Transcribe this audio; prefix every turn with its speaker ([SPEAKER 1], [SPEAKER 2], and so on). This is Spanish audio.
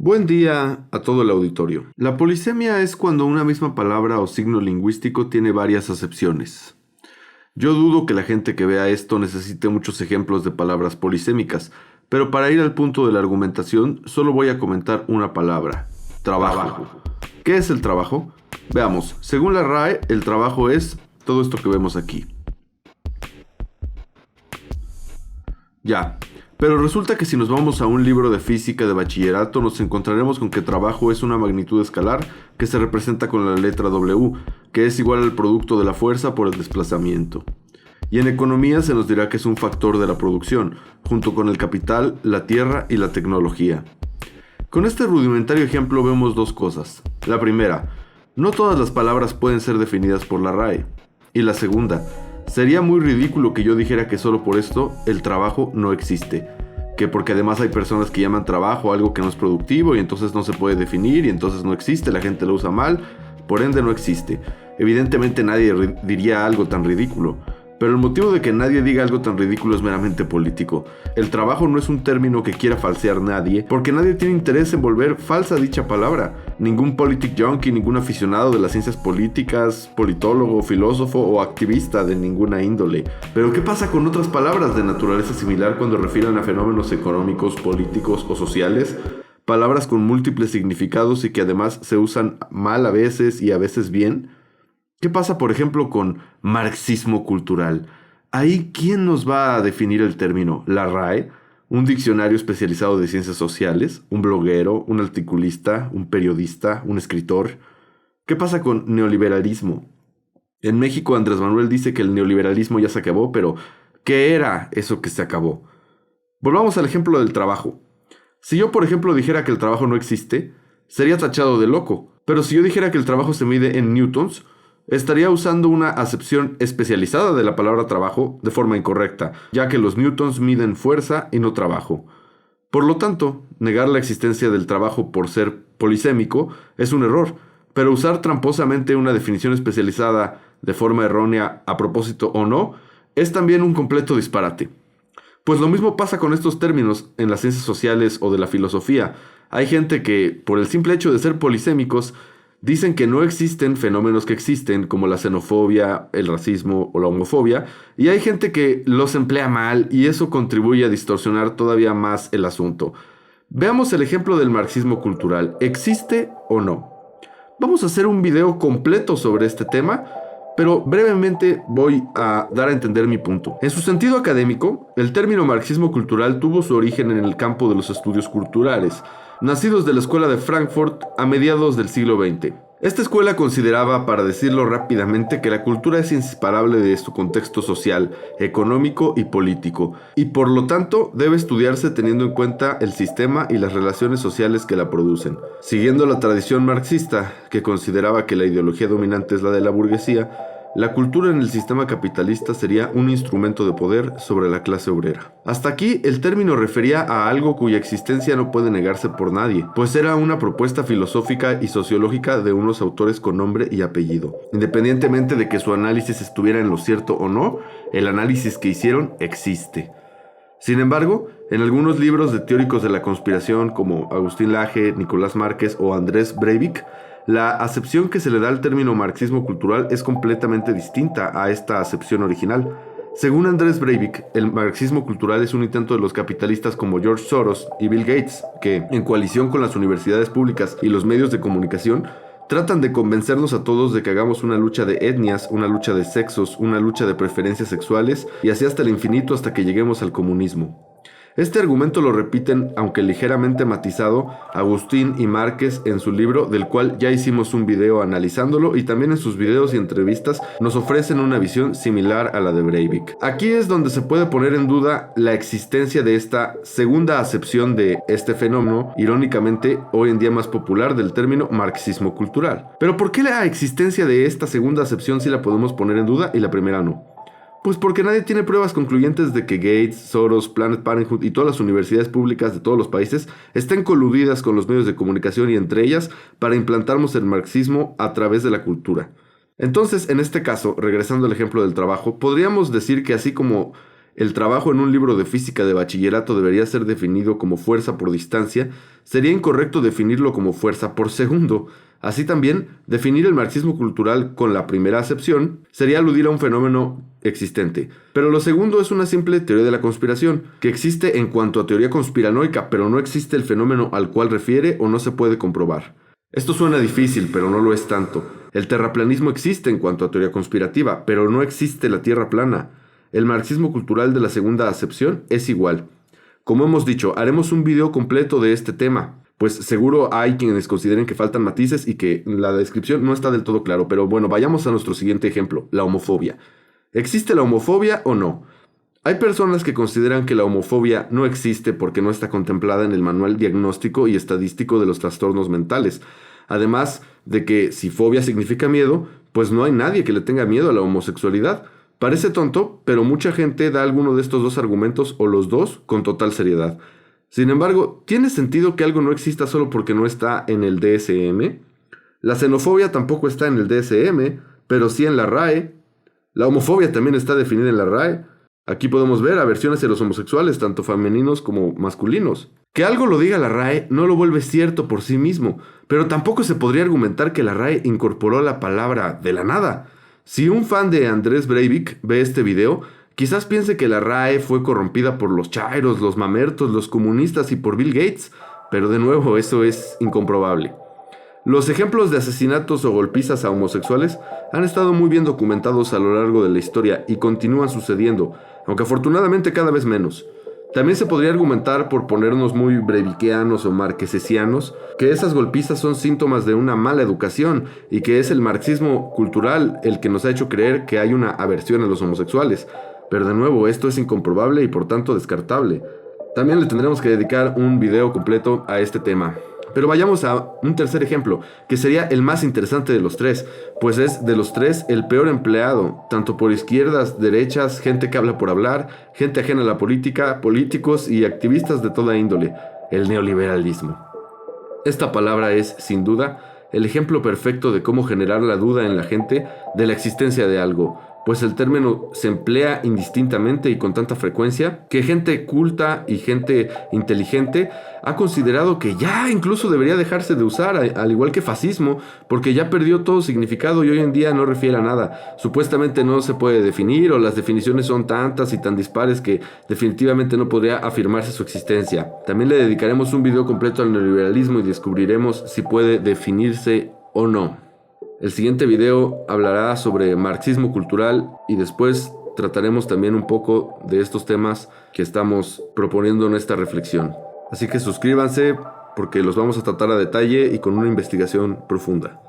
[SPEAKER 1] Buen día a todo el auditorio. La polisemia es cuando una misma palabra o signo lingüístico tiene varias acepciones. Yo dudo que la gente que vea esto necesite muchos ejemplos de palabras polisémicas, pero para ir al punto de la argumentación, solo voy a comentar una palabra: trabajo. ¿Qué es el trabajo? Veamos, según la RAE, el trabajo es todo esto que vemos aquí. Ya. Pero resulta que si nos vamos a un libro de física de bachillerato, nos encontraremos con que trabajo es una magnitud escalar que se representa con la letra W, que es igual al producto de la fuerza por el desplazamiento. Y en economía se nos dirá que es un factor de la producción, junto con el capital, la tierra y la tecnología. Con este rudimentario ejemplo vemos dos cosas. La primera, no todas las palabras pueden ser definidas por la RAE. Y la segunda, sería muy ridículo que yo dijera que solo por esto el trabajo no existe. Que porque además hay personas que llaman trabajo algo que no es productivo y entonces no se puede definir y entonces no existe, la gente lo usa mal, por ende no existe. Evidentemente nadie diría algo tan ridículo. Pero el motivo de que nadie diga algo tan ridículo es meramente político. El trabajo no es un término que quiera falsear nadie, porque nadie tiene interés en volver falsa dicha palabra. Ningún politic junkie, ningún aficionado de las ciencias políticas, politólogo, filósofo o activista de ninguna índole. Pero ¿qué pasa con otras palabras de naturaleza similar cuando refieren a fenómenos económicos, políticos o sociales? Palabras con múltiples significados y que además se usan mal a veces y a veces bien. ¿Qué pasa, por ejemplo, con marxismo cultural? Ahí, ¿quién nos va a definir el término? ¿La RAE? ¿Un diccionario especializado de ciencias sociales? ¿Un bloguero? ¿Un articulista? ¿Un periodista? ¿Un escritor? ¿Qué pasa con neoliberalismo? En México, Andrés Manuel dice que el neoliberalismo ya se acabó, pero ¿qué era eso que se acabó? Volvamos al ejemplo del trabajo. Si yo, por ejemplo, dijera que el trabajo no existe, sería tachado de loco. Pero si yo dijera que el trabajo se mide en newtons, estaría usando una acepción especializada de la palabra trabajo de forma incorrecta, ya que los newtons miden fuerza y no trabajo. Por lo tanto, negar la existencia del trabajo por ser polisémico es un error, pero usar tramposamente una definición especializada de forma errónea, a propósito o no, es también un completo disparate. Pues lo mismo pasa con estos términos en las ciencias sociales o de la filosofía. Hay gente que, por el simple hecho de ser polisémicos, dicen que no existen fenómenos que existen, como la xenofobia, el racismo o la homofobia, y hay gente que los emplea mal y eso contribuye a distorsionar todavía más el asunto. Veamos el ejemplo del marxismo cultural. ¿Existe o no? Vamos a hacer un video completo sobre este tema, pero brevemente voy a dar a entender mi punto. En su sentido académico, el término marxismo cultural tuvo su origen en el campo de los estudios culturales, nacidos de la Escuela de Frankfurt a mediados del siglo XX. Esta escuela consideraba, para decirlo rápidamente, que la cultura es inseparable de su contexto social, económico y político, y por lo tanto debe estudiarse teniendo en cuenta el sistema y las relaciones sociales que la producen. Siguiendo la tradición marxista, que consideraba que la ideología dominante es la de la burguesía, la cultura en el sistema capitalista sería un instrumento de poder sobre la clase obrera. Hasta aquí, el término refería a algo cuya existencia no puede negarse por nadie, pues era una propuesta filosófica y sociológica de unos autores con nombre y apellido. Independientemente de que su análisis estuviera en lo cierto o no, el análisis que hicieron existe. Sin embargo, en algunos libros de teóricos de la conspiración como Agustín Laje, Nicolás Márquez o Andrés Breivik, la acepción que se le da al término marxismo cultural es completamente distinta a esta acepción original. Según Andrés Breivik, el marxismo cultural es un intento de los capitalistas como George Soros y Bill Gates, que, en coalición con las universidades públicas y los medios de comunicación, tratan de convencernos a todos de que hagamos una lucha de etnias, una lucha de sexos, una lucha de preferencias sexuales y así hasta el infinito hasta que lleguemos al comunismo. Este argumento lo repiten, aunque ligeramente matizado, Agustín y Márquez en su libro, del cual ya hicimos un video analizándolo, y también en sus videos y entrevistas nos ofrecen una visión similar a la de Breivik. Aquí es donde se puede poner en duda la existencia de esta segunda acepción de este fenómeno, irónicamente hoy en día más popular, del término marxismo cultural. Pero ¿por qué la existencia de esta segunda acepción sí la podemos poner en duda y la primera no? Pues porque nadie tiene pruebas concluyentes de que Gates, Soros, Planned Parenthood y todas las universidades públicas de todos los países estén coludidas con los medios de comunicación y entre ellas para implantarnos el marxismo a través de la cultura. Entonces, en este caso, regresando al ejemplo del trabajo, podríamos decir que así como el trabajo en un libro de física de bachillerato debería ser definido como fuerza por distancia, sería incorrecto definirlo como fuerza por segundo. Así también, definir el marxismo cultural con la primera acepción sería aludir a un fenómeno existente. Pero lo segundo es una simple teoría de la conspiración, que existe en cuanto a teoría conspiranoica, pero no existe el fenómeno al cual refiere o no se puede comprobar. Esto suena difícil, pero no lo es tanto. El terraplanismo existe en cuanto a teoría conspirativa, pero no existe la tierra plana. El marxismo cultural de la segunda acepción es igual. Como hemos dicho, haremos un video completo de este tema, pues seguro hay quienes consideren que faltan matices y que la descripción no está del todo claro, pero bueno, vayamos a nuestro siguiente ejemplo, la homofobia. ¿Existe la homofobia o no? Hay personas que consideran que la homofobia no existe porque no está contemplada en el manual diagnóstico y estadístico de los trastornos mentales. Además de que si fobia significa miedo, pues no hay nadie que le tenga miedo a la homosexualidad. Parece tonto, pero mucha gente da alguno de estos dos argumentos o los dos con total seriedad. Sin embargo, ¿tiene sentido que algo no exista solo porque no está en el DSM? La xenofobia tampoco está en el DSM, pero sí en la RAE. La homofobia también está definida en la RAE. Aquí podemos ver aversiones hacia los homosexuales, tanto femeninos como masculinos. Que algo lo diga la RAE no lo vuelve cierto por sí mismo, pero tampoco se podría argumentar que la RAE incorporó la palabra de la nada. Si un fan de Andrés Breivik ve este video, quizás piense que la RAE fue corrompida por los chairos, los mamertos, los comunistas y por Bill Gates, pero de nuevo eso es incomprobable. Los ejemplos de asesinatos o golpizas a homosexuales han estado muy bien documentados a lo largo de la historia y continúan sucediendo, aunque afortunadamente cada vez menos. También se podría argumentar, por ponernos muy breivikianos o marquesesianos, que esas golpizas son síntomas de una mala educación y que es el marxismo cultural el que nos ha hecho creer que hay una aversión a los homosexuales. Pero de nuevo, esto es incomprobable y por tanto descartable. También le tendremos que dedicar un video completo a este tema. Pero vayamos a un tercer ejemplo, que sería el más interesante de los tres, pues es de los tres el peor empleado, tanto por izquierdas, derechas, gente que habla por hablar, gente ajena a la política, políticos y activistas de toda índole, el neoliberalismo. Esta palabra es, sin duda, el ejemplo perfecto de cómo generar la duda en la gente de la existencia de algo, pues el término se emplea indistintamente y con tanta frecuencia que gente culta y gente inteligente ha considerado que ya incluso debería dejarse de usar, al igual que fascismo, porque ya perdió todo significado y hoy en día no refiere a nada. Supuestamente no se puede definir o las definiciones son tantas y tan dispares que definitivamente no podría afirmarse su existencia. También le dedicaremos un video completo al neoliberalismo y descubriremos si puede definirse o no. El siguiente video hablará sobre marxismo cultural y después trataremos también un poco de estos temas que estamos proponiendo en esta reflexión. Así que suscríbanse porque los vamos a tratar a detalle y con una investigación profunda.